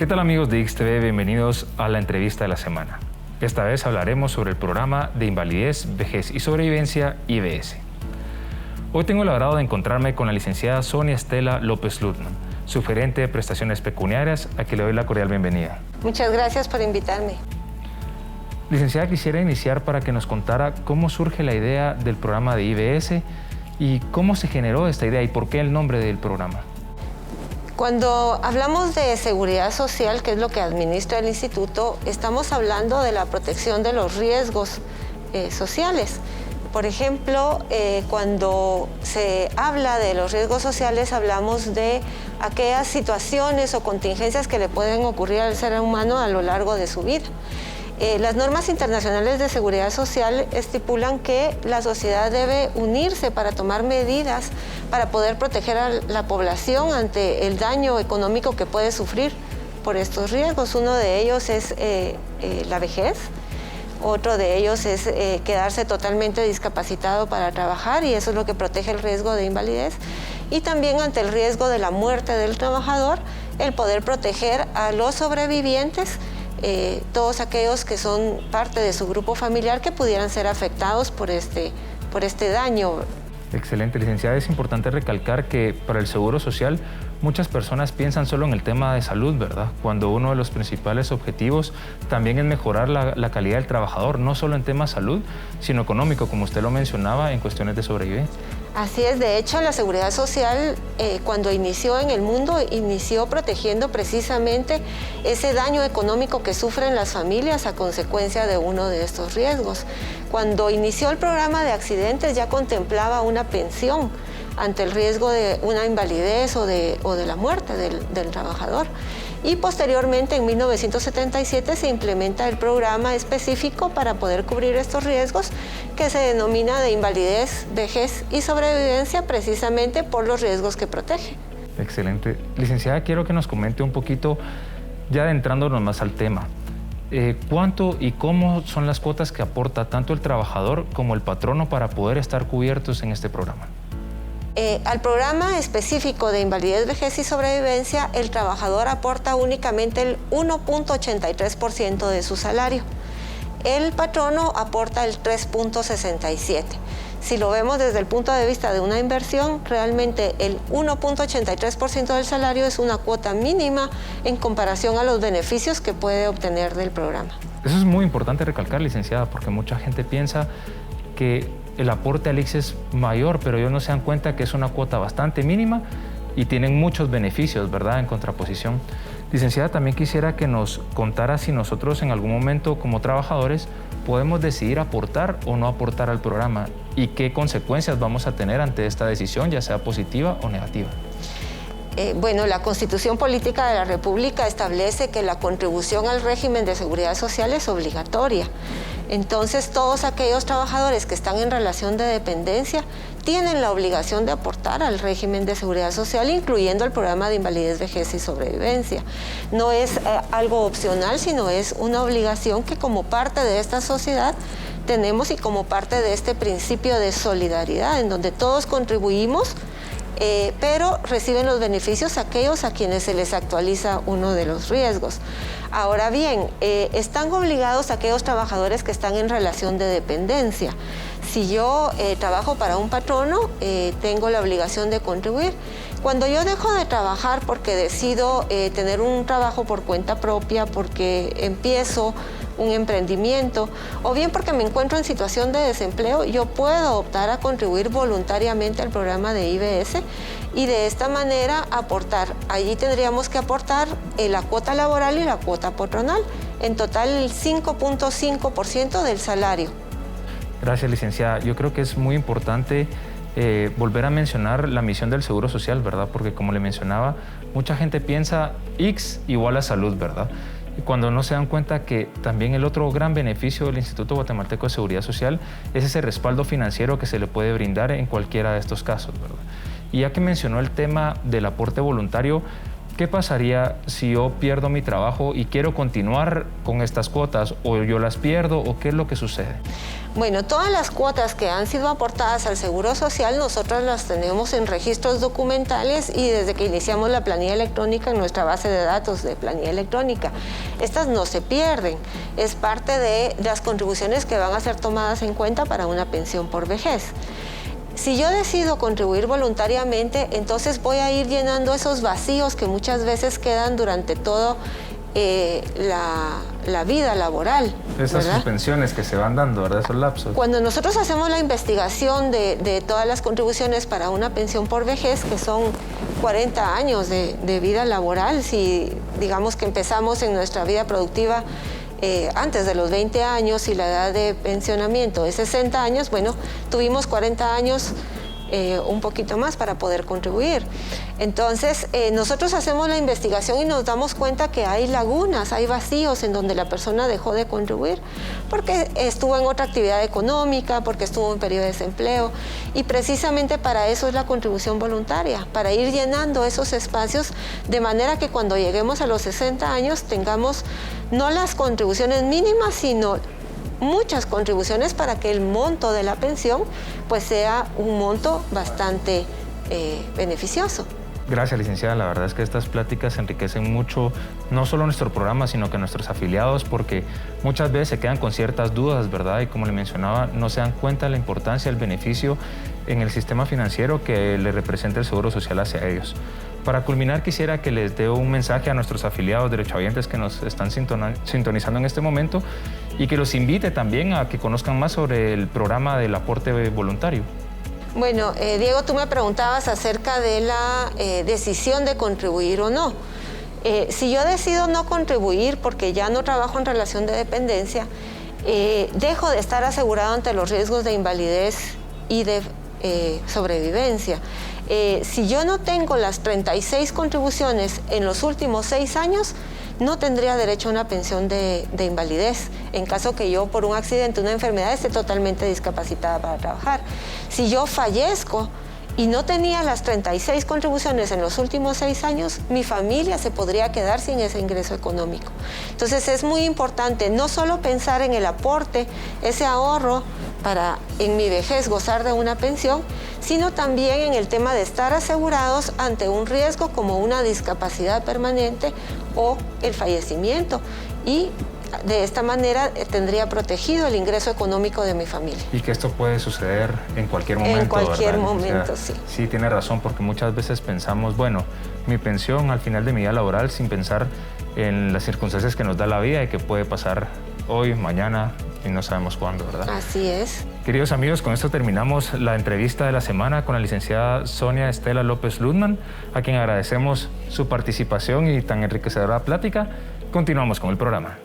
¿Qué tal amigos de XTV? Bienvenidos a la entrevista de la semana. Esta vez hablaremos sobre el programa de invalidez, vejez y sobrevivencia IVS. Hoy tengo el agrado de encontrarme con la licenciada Sonia Estela López Lutman, su gerente de prestaciones pecuniarias, a quien le doy la cordial bienvenida. Muchas gracias por invitarme. Licenciada, quisiera iniciar para que nos contara cómo surge la idea del programa de IVS y cómo se generó esta idea y por qué el nombre del programa. Cuando hablamos de seguridad social, que es lo que administra el instituto, estamos hablando de la protección de los riesgos sociales. Por ejemplo, cuando se habla de los riesgos sociales, hablamos de aquellas situaciones o contingencias que le pueden ocurrir al ser humano a lo largo de su vida. Las normas internacionales de seguridad social estipulan que la sociedad debe unirse para tomar medidas para poder proteger a la población ante el daño económico que puede sufrir por estos riesgos. Uno de ellos es la vejez, otro de ellos es quedarse totalmente discapacitado para trabajar, y eso es lo que protege el riesgo de invalidez. Y también ante el riesgo de la muerte del trabajador, el poder proteger a los sobrevivientes, todos aquellos que son parte de su grupo familiar que pudieran ser afectados por este daño. Excelente, licenciada. Es importante recalcar que para el Seguro Social muchas personas piensan solo en el tema de salud, ¿verdad? Cuando uno de los principales objetivos también es mejorar la calidad del trabajador, no solo en temas salud, sino económico, como usted lo mencionaba, en cuestiones de sobrevivencia. Así es, de hecho la seguridad social cuando inició en el mundo, inició protegiendo precisamente ese daño económico que sufren las familias a consecuencia de uno de estos riesgos. Cuando inició el programa de accidentes ya contemplaba una pensión ante el riesgo de una invalidez o de la muerte del trabajador. Y posteriormente, en 1977, se implementa el programa específico para poder cubrir estos riesgos, que se denomina de invalidez, vejez y sobrevivencia, precisamente por los riesgos que protege. Excelente. Licenciada, quiero que nos comente un poquito, ya adentrándonos más al tema, ¿cuánto y cómo son las cuotas que aporta tanto el trabajador como el patrono para poder estar cubiertos en este programa? Al programa específico de invalidez, vejez y sobrevivencia, el trabajador aporta únicamente el 1.83% de su salario. El patrono aporta el 3.67%. Si lo vemos desde el punto de vista de una inversión, realmente el 1.83% del salario es una cuota mínima en comparación a los beneficios que puede obtener del programa. Eso es muy importante recalcar, licenciada, porque mucha gente piensa que el aporte al ICS es mayor, pero ellos no se dan cuenta que es una cuota bastante mínima y tienen muchos beneficios, ¿verdad?, en contraposición. Licenciada, también quisiera que nos contara si nosotros en algún momento como trabajadores podemos decidir aportar o no aportar al programa y qué consecuencias vamos a tener ante esta decisión, ya sea positiva o negativa. Bueno, la Constitución Política de la República establece que la contribución al régimen de seguridad social es obligatoria. Entonces, todos aquellos trabajadores que están en relación de dependencia tienen la obligación de aportar al régimen de seguridad social, incluyendo el programa de invalidez, vejez y sobrevivencia. No es algo opcional, sino es una obligación que como parte de esta sociedad tenemos y como parte de este principio de solidaridad, en donde todos contribuimos, pero reciben los beneficios aquellos a quienes se les actualiza uno de los riesgos. Ahora bien, están obligados aquellos trabajadores que están en relación de dependencia. Si yo trabajo para un patrono, tengo la obligación de contribuir. Cuando yo dejo de trabajar porque decido tener un trabajo por cuenta propia, porque empiezo un emprendimiento, o bien porque me encuentro en situación de desempleo, yo puedo optar a contribuir voluntariamente al programa de IVS y de esta manera aportar. Allí tendríamos que aportar la cuota laboral y la cuota patronal, en total el 5.5% del salario. Gracias, licenciada. Yo creo que es muy importante volver a mencionar la misión del Seguro Social, ¿verdad? Porque como le mencionaba, mucha gente piensa X igual a salud, ¿verdad? Y cuando no se dan cuenta que también el otro gran beneficio del Instituto Guatemalteco de Seguridad Social es ese respaldo financiero que se le puede brindar en cualquiera de estos casos, ¿verdad? Y ya que mencionó el tema del aporte voluntario, ¿qué pasaría si yo pierdo mi trabajo y quiero continuar con estas cuotas? ¿O yo las pierdo? ¿O qué es lo que sucede? Bueno, todas las cuotas que han sido aportadas al Seguro Social, nosotros las tenemos en registros documentales y desde que iniciamos la planilla electrónica en nuestra base de datos de planilla electrónica. Estas no se pierden, es parte de las contribuciones que van a ser tomadas en cuenta para una pensión por vejez. Si yo decido contribuir voluntariamente, entonces voy a ir llenando esos vacíos que muchas veces quedan durante todo la vida laboral. Esas ¿verdad? suspensiones que se van dando, ¿verdad? Esos lapsos. Cuando nosotros hacemos la investigación de todas las contribuciones para una pensión por vejez, que son 40 años de vida laboral, si digamos que empezamos en nuestra vida productiva antes de los 20 años y la edad de pensionamiento es 60 años, bueno, tuvimos 40 años un poquito más para poder contribuir. Entonces, nosotros hacemos la investigación y nos damos cuenta que hay lagunas, hay vacíos en donde la persona dejó de contribuir porque estuvo en otra actividad económica, porque estuvo en periodo de desempleo, y precisamente para eso es la contribución voluntaria, para ir llenando esos espacios de manera que cuando lleguemos a los 60 años tengamos no las contribuciones mínimas, sino muchas contribuciones para que el monto de la pensión pues sea un monto bastante beneficioso. Gracias, licenciada. La verdad es que estas pláticas enriquecen mucho, no solo nuestro programa, sino que nuestros afiliados, porque muchas veces se quedan con ciertas dudas, ¿verdad? Y como le mencionaba, no se dan cuenta de la importancia del beneficio en el sistema financiero que le representa el Seguro Social hacia ellos. Para culminar, quisiera que les dé un mensaje a nuestros afiliados derechohabientes que nos están sintonizando en este momento y que los invite también a que conozcan más sobre el programa del aporte voluntario. Bueno, Diego, tú me preguntabas acerca de la decisión de contribuir o no. Si yo decido no contribuir porque ya no trabajo en relación de dependencia, dejo de estar asegurado ante los riesgos de invalidez y de sobrevivencia. Si yo no tengo las 36 contribuciones en los últimos 6 años, no tendría derecho a una pensión de invalidez, en caso que yo por un accidente, una enfermedad, esté totalmente discapacitada para trabajar. Si yo fallezco y no tenía las 36 contribuciones en los últimos 6 años, mi familia se podría quedar sin ese ingreso económico. Entonces es muy importante no solo pensar en el aporte, ese ahorro para en mi vejez gozar de una pensión, sino también en el tema de estar asegurados ante un riesgo como una discapacidad permanente o el fallecimiento, y de esta manera tendría protegido el ingreso económico de mi familia. Y que esto puede suceder en cualquier momento, en cualquier ¿verdad? momento, sí. Sí, tiene razón, porque muchas veces pensamos, bueno, mi pensión al final de mi vida laboral, sin pensar en las circunstancias que nos da la vida y que puede pasar hoy, mañana y no sabemos cuándo, ¿verdad? Así es. Queridos amigos, con esto terminamos la entrevista de la semana con la licenciada Sonia Estela López Ludman, a quien agradecemos su participación y tan enriquecedora plática. Continuamos con el programa.